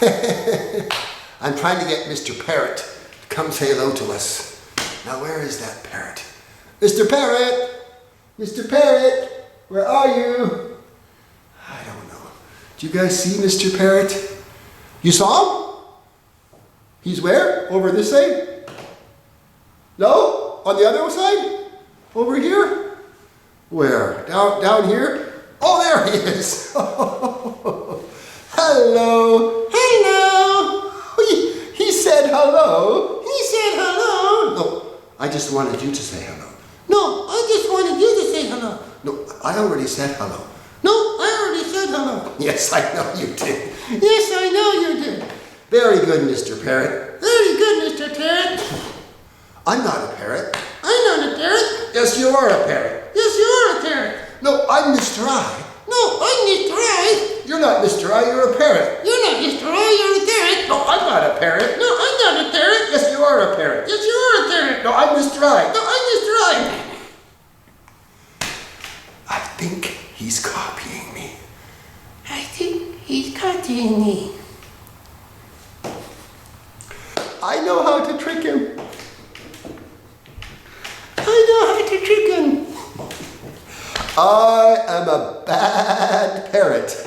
I'm trying to get Mr. Parrot to come say hello to us. Now where is that parrot? Mr. Parrot! Mr. Parrot! Where are you? I don't know. Do you guys see Mr. Parrot? You saw him? He's where? Over this side? No? On the other side? Over here? Where? Down here? Oh, there he is. Hello. Hello. He said hello. He said hello. No, I just wanted you to say hello. No, I just wanted you to say hello. No, I already said hello. No, I already said hello. Yes, I know you did. Yes, I know you did. Very good, Mr. Parrot. Very good, Mr. Parrot. I'm not a parrot. I'm not a parrot. Yes, you are a parrot. Yes, you are a parrot. No, I'm Mr. I. No, I'm Mr. I. You're not Mr. I, you're a parrot. You're not Mr. I, you're a parrot. No, I'm not a parrot. No, I'm not a parrot. Yes, you are a parrot. Yes, you are a parrot. No, I'm Mr. I. No, I'm Mr. I. I think he's copying me. I think he's copying me. I know how to trick him. I know how to trick him. I am a bad parrot.